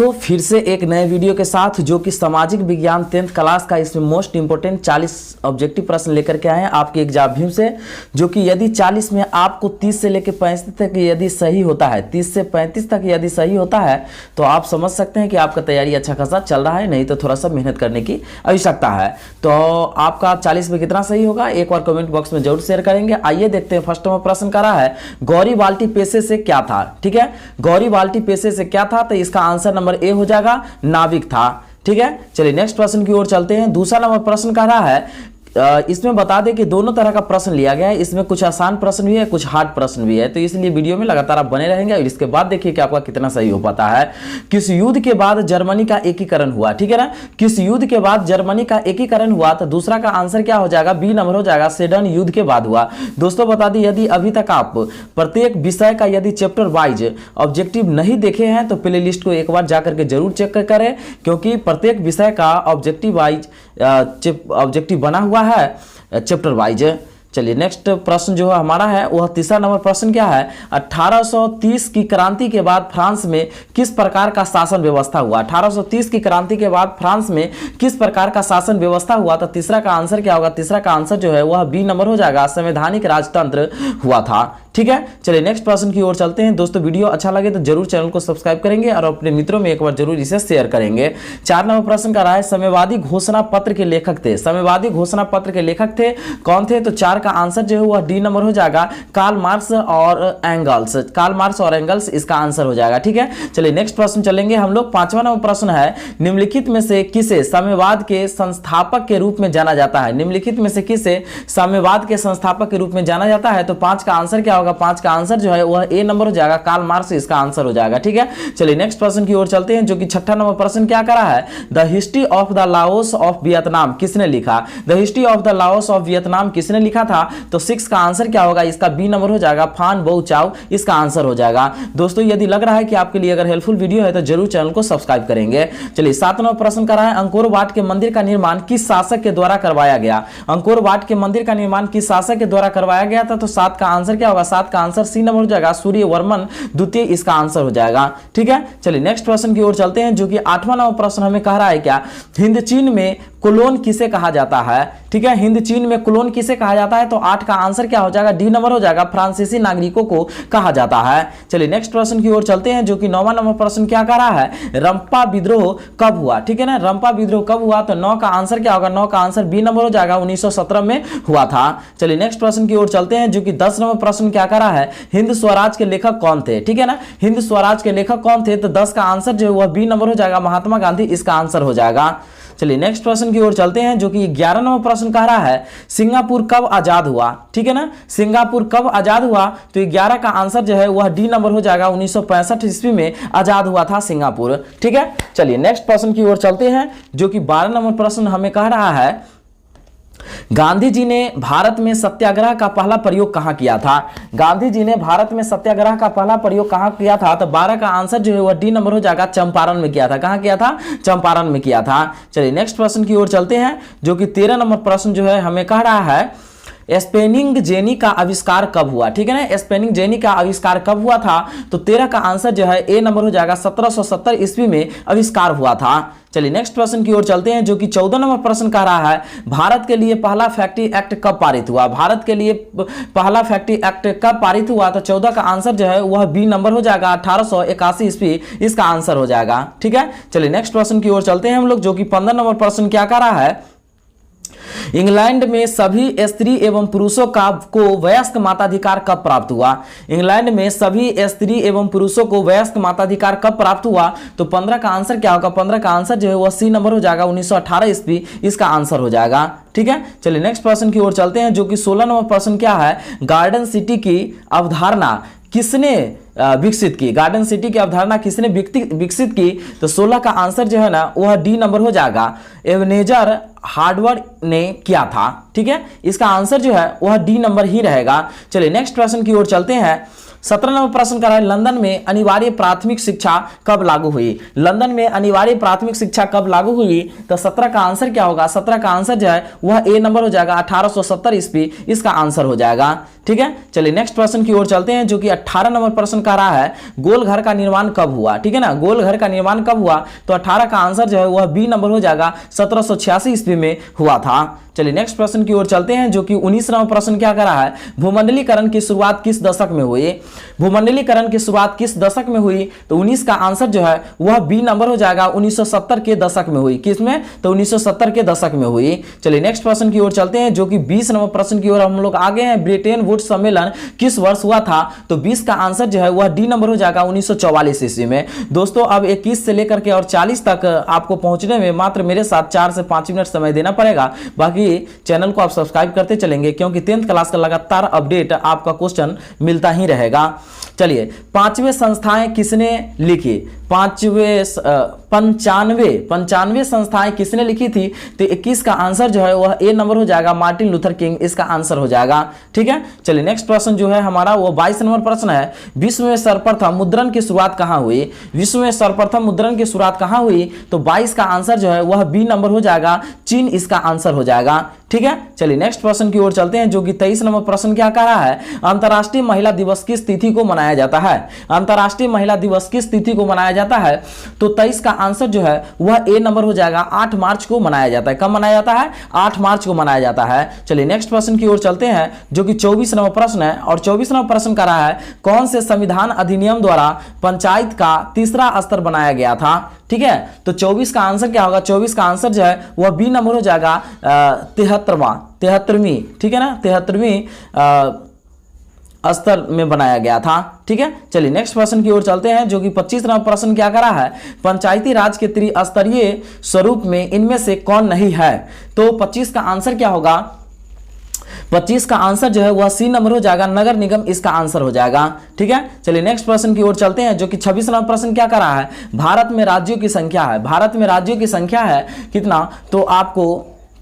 दोस्तों फिर से एक नए वीडियो के साथ जो कि सामाजिक विज्ञान 10th क्लास का इसमें मोस्ट इंपोर्टेंट 40 ऑब्जेक्टिव प्रश्न लेकर के आए हैं आपके एग्जाम व्यू से। जो कि यदि 40 में आपको 30 से लेकर 35 तक यदि सही होता है, 30 से 35 तक यदि सही होता है तो आप समझ सकते हैं कि आपका तैयारी अच्छा खासा चल रहा है, नहीं तो थोड़ा सा मेहनत करने की आवश्यकता है। तो आपका 40 में कितना सही होगा एक बार कमेंट बॉक्स में जरूर शेयर करेंगे। आइए देखते हैं। फर्स्ट नंबर प्रश्न कर रहा है गौरी बाल्टी पेशे से क्या था। ठीक है, गौरी बाल्टी पेशे से क्या था, तो इसका आंसर नंबर ए हो जाएगा नाविक था। ठीक है, चलिए नेक्स्ट प्रश्न की ओर चलते हैं। दूसरा नंबर प्रश्न कह रहा है इसमें बता दें कि दोनों तरह का प्रश्न लिया गया है, इसमें कुछ आसान प्रश्न भी है कुछ हार्ड प्रश्न भी है, तो इसलिए वीडियो में लगातार आप बने रहेंगे और इसके बाद देखिए कि आपका कितना सही हो पाता है। किस युद्ध के बाद जर्मनी का एकीकरण हुआ। ठीक है ना, किस युद्ध के बाद जर्मनी का एकीकरण हुआ, तो दूसरा का आंसर क्या हो जाएगा, बी नंबर हो जाएगा सेडन युद्ध के बाद हुआ। दोस्तों बता दें यदि अभी तक आप प्रत्येक विषय का यदि चैप्टर वाइज ऑब्जेक्टिव नहीं देखे हैं तो प्ले लिस्ट को एक बार जाकर के जरूर चेक करें, क्योंकि प्रत्येक विषय का ऑब्जेक्टिव वाइज ऑब्जेक्टिव बना हुआ है चैप्टर वाइज। चलिए नेक्स्ट प्रश्न जो है हमारा है वह तीसरा नंबर प्रश्न क्या है, 1830 की क्रांति के बाद फ्रांस में किस प्रकार का शासन व्यवस्था हुआ। 1830 की क्रांति के बाद फ्रांस में किस प्रकार का शासन व्यवस्था हुआ, तो तीसरा का आंसर क्या होगा, तीसरा का आंसर जो है वह बी नंबर हो जाएगा संवैधानिक राजतंत्र हुआ था। ठीक है, चलिए नेक्स्ट प्रश्न की ओर चलते हैं। दोस्तों वीडियो अच्छा लगे तो जरूर चैनल को सब्सक्राइब करेंगे और अपने मित्रों में एक बार जरूर इसे शेयर करेंगे। 4 नंबर प्रश्न का रहा है साम्यवादी घोषणा पत्र के लेखक थे। साम्यवादी घोषणा पत्र के लेखक थे कौन थे, तो 4 का आंसर जो है वह डी नंबर हो जाएगा कार्ल मार्क्स और एंगल्स। कार्ल मार्क्स और एंगल्स इसका आंसर हो जाएगा। ठीक है, चलिए नेक्स्ट प्रश्न चलेंगे हम लोग। 5वां नंबर प्रश्न है निम्नलिखित में से किसे साम्यवाद के संस्थापक के रूप में जाना जाता है। निम्नलिखित में से किसे साम्यवाद के संस्थापक के रूप में जाना जाता है, तो 5 का आंसर क्या होगा, 5 का आंसर जो है वह ए नंबर हो जाएगा कार्ल मार्क्स इसका आंसर हो जाएगा। ठीक है, चलिए नेक्स्ट प्रश्न की ओर चलते हैं। जो कि 6ठा नंबर प्रश्न क्या करा है, the history of the Laos of Vietnam किसने लिखा। The history of the Laos of Vietnam किसने लिखा था, तो 6 का आंसर क्या होगा, इसका बी नंबर हो जाएगा फान बो चाओ इसका आंसर हो जाएगा। दोस्तों यदि लग रहा है कि आपके लिए अगर हेल्पफुल वीडियो है तो जरूर चैनल को सब्सक्राइब करेंगे। चलिए 7 नंबर प्रश्न कर रहा है अंकोर वाट के मंदिर का निर्माण किस शासक के द्वारा करवाया गया। अंकोर वाट के मंदिर का निर्माण किस शासक के द्वारा करवाया गया था, तो 7 का आंसर क्या होगा, 7 का आंसर सी नंबर हो जाएगा सूर्यवर्मन द्वितीय इसका आंसर हो जाएगा। ठीक है, चलिए नेक्स्ट प्रश्न की ओर चलते हैं। जो कि 8वां नंबर प्रश्न हमें कह रहा है क्या, हिंद चीन में कोलोन किसे कहा जाता है। ठीक है, हिंद चीन में कोलोन किसे कहा जाता है, तो 8 का आंसर क्या हो जाएगा, डी नंबर हो जाएगा फ्रांसीसी नागरिकों को कहा जाता है। चलिए नेक्स्ट प्रश्न की ओर चलते हैं। जो कि 9वां नंबर प्रश्न क्या कह रहा है, रंपा विद्रोह कब हुआ। ठीक है ना, रंपा विद्रोह कब हुआ, तो 9 का आंसर क्या होगा, 9 का आंसर बी नंबर हो जाएगा 1917 में हुआ था। चलिए नेक्स्ट प्रश्न की ओर चलते हैं। जो कि 10 नंबर प्रश्न क्या कह रहा है, हिंद स्वराज के लेखक कौन थे। ठीक है ना, हिंद स्वराज के लेखक कौन थे, तो 10 का आंसर जो है वह बी नंबर हो जाएगा महात्मा गांधी इसका आंसर हो जाएगा। चलिए नेक्स्ट प्रश्न की ओर चलते हैं। जो कि 11 नंबर प्रश्न कह रहा है सिंगापुर कब आजाद हुआ। ठीक है ना, सिंगापुर कब आजाद हुआ, तो 11 का आंसर जो है वह डी नंबर हो जाएगा 1965 ईस्वी में आजाद हुआ था सिंगापुर। ठीक है, चलिए नेक्स्ट प्रश्न की ओर चलते हैं। जो कि 12 नंबर प्रश्न हमें कह रहा है गांधी जी ने भारत में सत्याग्रह का पहला प्रयोग कहां किया था। गांधी जी ने भारत में सत्याग्रह का पहला प्रयोग कहां किया था, तो 12 का आंसर जो है वह डी नंबर हो जाएगा चंपारण में किया था। कहां किया था, चंपारण में किया था। चलिए नेक्स्ट प्रश्न की ओर चलते हैं। जो कि 13 नंबर प्रश्न जो है हमें कह रहा है स्पेनिंग जेनी का आविष्कार कब हुआ। ठीक है ना, स्पेनिंग जेनी का आविष्कार कब हुआ था, तो 13 का आंसर जो है ए नंबर हो जाएगा 1770 ईस्वी में आविष्कार हुआ था। चलिए नेक्स्ट प्रश्न की ओर चलते हैं। जो कि 14 नंबर प्रश्न कह रहा है भारत के लिए पहला फैक्ट्री एक्ट कब पारित हुआ। भारत के लिए पहला फैक्ट्री एक्ट कब पारित हुआ, तो 14 का आंसर जो है वह बी नंबर हो जाएगा 1881 ईस्वी इसका आंसर हो जाएगा। ठीक है, चलिए नेक्स्ट प्रश्न की ओर चलते हैं हम लोग। जो कि 15 नंबर प्रश्न क्या कह रहा है इंग्लैंड में सभी स्त्री एवं पुरुषों को वयस्क मताधिकार कब प्राप्त हुआ। इंग्लैंड में सभी स्त्री एवं पुरुषों को वयस्क मताधिकार कब प्राप्त हुआ, तो 15 का आंसर क्या होगा, 15 का आंसर जो है वह सी नंबर हो जाएगा 1918 ईस्वी इसका आंसर हो जाएगा। ठीक है, चलिए नेक्स्ट प्रश्न की ओर चलते हैं। जो कि 16 नंबर प्रश्न क्या है गार्डन सिटी की अवधारणा किसने विकसित की। गार्डन सिटी की अवधारणा किसने विकसित की, तो 16 का आंसर जो है ना वह डी नंबर हो जाएगा एबनेजर हार्वर्ड ने किया था। ठीक है, इसका आंसर जो है वह डी नंबर ही रहेगा। चलिए नेक्स्ट प्रश्न की ओर चलते हैं। 17 नंबर प्रश्न कर रहा है लंदन में अनिवार्य प्राथमिक शिक्षा कब लागू हुई। लंदन में अनिवार्य प्राथमिक शिक्षा कब लागू हुई, तो 17 का आंसर क्या होगा, 17 का आंसर जो है वह ए नंबर हो जाएगा 1870 ईस्वी, इसका आंसर हो जाएगा। ठीक है, चलिए नेक्स्ट प्रश्न की ओर चलते हैं जो कि 18 नंबर प्रश्न कह रहा है गोल घर का निर्माण कब हुआ। ठीक है ना, गोल घर का निर्माण कब हुआ, तो 18 का आंसर जो है वह बी नंबर हो जाएगा 1786 ईस्वी में हुआ था। चलिए नेक्स्ट प्रश्न की ओर चलते हैं जो कि 19 नंबर प्रश्न क्या कर रहा है भूमंडलीकरण की शुरुआत किस दशक में हुई। भूमंडलीकरण की शुरुआत किस दशक में हुई, तो 19 का आंसर जो है वह बी नंबर हो जाएगा 1970 के दशक में हुई। किसमें, तो 1970 के दशक में हुई। चलिए नेक्स्ट प्रश्न की ओर चलते हैं जो कि 20 नंबर प्रश्न की ओर हम लोग आगे हैं। ब्रिटेन वुड्स सम्मेलन किस वर्ष हुआ था, तो 20 का आंसर जो है वह डी नंबर हो जाएगा 1944 ईस्वी में। दोस्तों अब 21 से लेकर के और 40 तक आपको पहुंचने में मात्र मेरे साथ 4 से 5 मिनट समय देना पड़ेगा। बाकी चैनल को आप सब्सक्राइब करते चलेंगे क्योंकि 10th क्लास का लगातार अपडेट आपका क्वेश्चन मिलता ही रहेगा। चलिए 5वें संस्थाएं किसने लिखी, 95 संस्थाएं किसने लिखी थी, तो 21 का आंसर जो है वह ए नंबर हो जाएगा मार्टिन लूथर किंग, इसका आंसर हो जाएगा। ठीक है, चलिए नेक्स्ट प्रश्न जो है हमारा वो 22 नंबर प्रश्न है विश्व में सर्वप्रथम मुद्रण की शुरुआत कहां हुई। विश्व में सर्वप्रथम मुद्रण की शुरुआत कहां हुई, तो 22 का आंसर जो है वह बी नंबर हो जाएगा चीन, इसका आंसर हो जाएगा। ठीक है, चलिए नेक्स्ट प्रश्न की ओर चलते हैं जो कि 23 नंबर प्रश्न क्या कह रहा है अंतरराष्ट्रीय महिला दिवस किस तिथि को मनाया जाता है। अंतरराष्ट्रीय महिला दिवस किस तिथि को मनाया जाता है, तो 23 का आंसर जो है वह ए नंबर हो जाएगा 8 मार्च को मनाया जाता है। कब मनाया जाता है, 8 मार्च को मनाया जाता है। चलिए नेक्स्ट प्रश्न की ओर चलते हैं जो कि 24 नंबर प्रश्न है और 24 नंबर प्रश्न कर रहा है कौन से संविधान अधिनियम द्वारा पंचायत का तीसरा स्तर बनाया गया था। ठीक है, तो 24 का आंसर क्या होगा, 24 का आंसर जो है वह बी नंबर हो जाएगा 73वीं। ठीक है ना, 73वीं स्तर में बनाया गया था। ठीक है, चलिए नेक्स्ट प्रश्न की ओर चलते हैं जो कि 25 नंबर प्रश्न क्या कर रहा है पंचायती राज के त्रिस्तरीय स्वरूप में इनमें से कौन नहीं है, तो 25 का आंसर क्या होगा, 25 का आंसर जो है वह सी नंबर हो जाएगा नगर निगम, इसका आंसर हो जाएगा। ठीक है, चलिए नेक्स्ट प्रश्न की ओर चलते हैं जो कि 26 नंबर प्रश्न क्या कर रहा है भारत में राज्यों की संख्या है। भारत में राज्यों की संख्या है कितना, तो आपको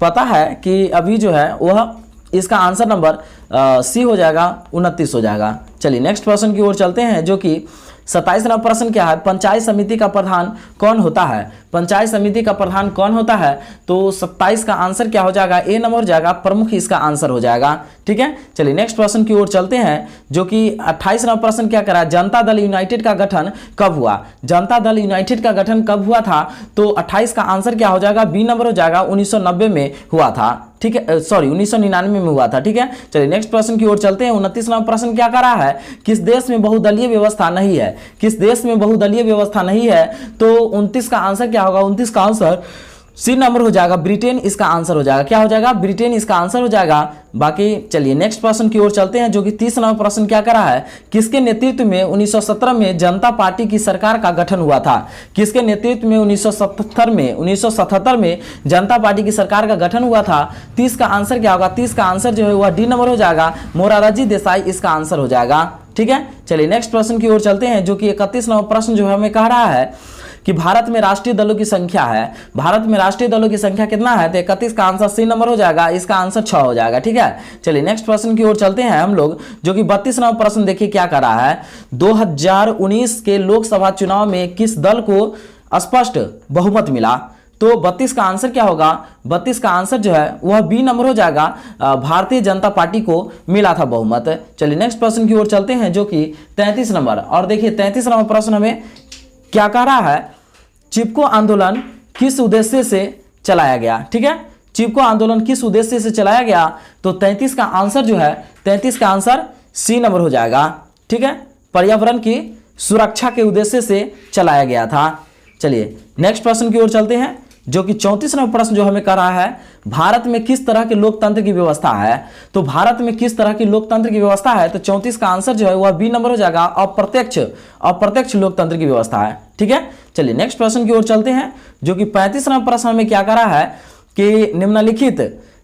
पता है कि अभी जो है वह इसका आंसर नंबर सी हो जाएगा 29 हो जाएगा। चलिए नेक्स्ट प्रश्न की ओर चलते हैं जो कि 27 नंबर प्रश्न क्या है पंचायत समिति का प्रधान कौन होता है। पंचायत समिति का प्रधान कौन होता है, तो 27 का आंसर क्या हो जाएगा ए नंबर हो जाएगा प्रमुख, इसका आंसर हो जाएगा। ठीक है, चलिए नेक्स्ट प्रश्न की ओर चलते हैं जो कि 28 नंबर प्रश्न क्या करा जनता दल यूनाइटेड का गठन कब हुआ। जनता दल यूनाइटेड का गठन कब हुआ था, तो 28 का आंसर क्या हो जाएगा बी नंबर हो जाएगा 1990 में हुआ था। ठीक है, सॉरी 1999 में हुआ था। ठीक है, चलिए नेक्स्ट प्रश्न की ओर चलते हैं। 29 नंबर प्रश्न क्या कर रहा है किस देश में बहुदलीय व्यवस्था नहीं है। किस देश में बहुदलीय व्यवस्था नहीं है, तो 29 का आंसर क्या होगा, 29 का आंसर सी नंबर हो जाएगा ब्रिटेन, इसका आंसर हो जाएगा। क्या हो जाएगा, ब्रिटेन, इसका आंसर हो जाएगा। बाकी चलिए नेक्स्ट प्रश्न की ओर चलते हैं जो कि 30 नंबर प्रश्न क्या कर रहा है किसके नेतृत्व में 1917 में जनता पार्टी की सरकार का गठन हुआ था। किसके नेतृत्व में 1977 में जनता पार्टी की सरकार का गठन हुआ था। 30 का आंसर क्या होगा, 30 का आंसर जो है वह डी नंबर हो जाएगा मोरारजी देसाई, इसका आंसर हो जाएगा। ठीक है, चलिए नेक्स्ट प्रश्न की ओर चलते हैं जो कि 31 नंबर प्रश्न जो हमें कह रहा है कि भारत में राष्ट्रीय दलों की संख्या है। भारत में राष्ट्रीय दलों की संख्या कितना है, तो 31 का आंसर सी नंबर हो जाएगा, इसका आंसर 6 हो जाएगा। ठीक है, चलिए नेक्स्ट प्रश्न की ओर चलते हैं हम लोग जो कि 32 नंबर प्रश्न देखिए क्या कर रहा है 2019 के लोकसभा चुनाव में किस दल को स्पष्ट बहुमत मिला, तो 32 का आंसर क्या होगा, 32 का आंसर जो है वह बी नंबर हो जाएगा भारतीय जनता पार्टी को मिला था बहुमत। चलिए नेक्स्ट प्रश्न की ओर चलते हैं जो कि 33 नंबर, और देखिए 33 नंबर प्रश्न हमें क्या कह रहा है चिपको आंदोलन किस उद्देश्य से चलाया गया। ठीक है, चिपको आंदोलन किस उद्देश्य से चलाया गया, तो 33 का आंसर जो है 33 का आंसर सी नंबर हो जाएगा। ठीक है, पर्यावरण की सुरक्षा के उद्देश्य से चलाया गया था। चलिए नेक्स्ट प्रश्न की ओर चलते हैं जो कि 34 नंबर प्रश्न जो हमें कर रहा है भारत में किस तरह के लोकतंत्र की व्यवस्था है, तो भारत में किस तरह की लोकतंत्र की व्यवस्था है, तो 34 का आंसर जो है वह बी नंबर हो जाएगा अप्रत्यक्ष लोकतंत्र की व्यवस्था है। ठीक है, चलिए नेक्स्ट प्रश्न की ओर चलते हैं जो कि 35 नंबर प्रश्न हमें क्या कर रहा है कि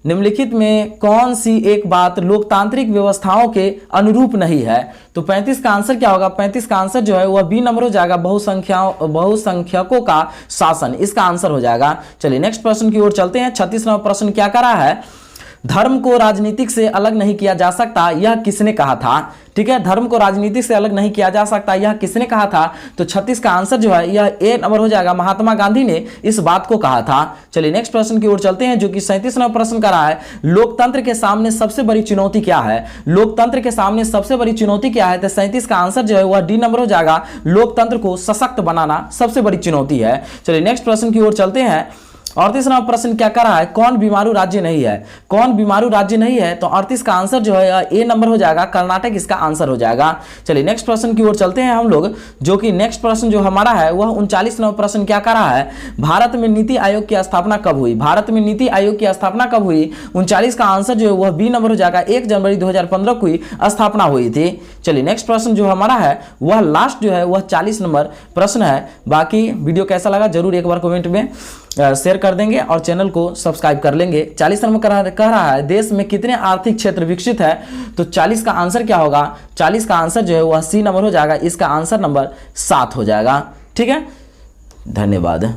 निम्नलिखित में कौन सी एक बात लोकतांत्रिक व्यवस्थाओं के अनुरूप नहीं है, तो 35 का आंसर क्या होगा, 35 का आंसर जो है वह बी नंबर हो जाएगा बहुसंख्यकों का शासन, इसका आंसर हो जाएगा। चलिए नेक्स्ट प्रश्न की ओर चलते हैं। 36 नंबर प्रश्न क्या कर रहा है धर्म को राजनीतिक से अलग नहीं किया जा सकता, यह किसने कहा था? ठीक है, धर्म को राजनीति से अलग नहीं किया जा सकता, यह किसने कहा था? तो 36 का आंसर जो है यह ए नंबर हो जाएगा, महात्मा गांधी ने इस बात को कहा था। चलिए नेक्स्ट प्रश्न की ओर चलते हैं, जो कि 37 नंबर प्रश्न का रहा है, लोकतंत्र के सामने सबसे बड़ी चुनौती क्या है? लोकतंत्र के सामने सबसे बड़ी चुनौती क्या है? तो 37 का आंसर जो है वह डी नंबर हो जाएगा, लोकतंत्र को सशक्त बनाना सबसे बड़ी चुनौती है। चलिए नेक्स्ट प्रश्न की ओर चलते हैं। 38 नंबर प्रश्न क्या कर रहा है, कौन बीमारू राज्य नहीं है? कौन बीमारू राज्य नहीं है? तो 38 का आंसर जो है ए नंबर हो जाएगा, कर्नाटक इसका आंसर हो जाएगा। चलिए नेक्स्ट प्रश्न की ओर चलते हैं हम लोग, जो कि नेक्स्ट प्रश्न जो हमारा है वह 39 नंबर प्रश्न क्या कर रहा है, भारत में नीति आयोग की स्थापना कब हुई? भारत में नीति आयोग की स्थापना कब हुई? 39 का आंसर जो है वह बी नंबर हो जाएगा, 1 जनवरी 2015 को ही स्थापना हुई थी। चलिए नेक्स्ट प्रश्न जो हमारा है वह लास्ट जो है वह 40 नंबर प्रश्न है। बाकी वीडियो कैसा लगा जरूर एक बार कमेंट में शेयर कर देंगे और चैनल को सब्सक्राइब कर लेंगे। 40 नंबर कह रहा है, देश में कितने आर्थिक क्षेत्र विकसित है? तो 40 का आंसर क्या होगा? 40 का आंसर जो है वह सी नंबर हो जाएगा, इसका आंसर नंबर 7 हो जाएगा। ठीक है, धन्यवाद।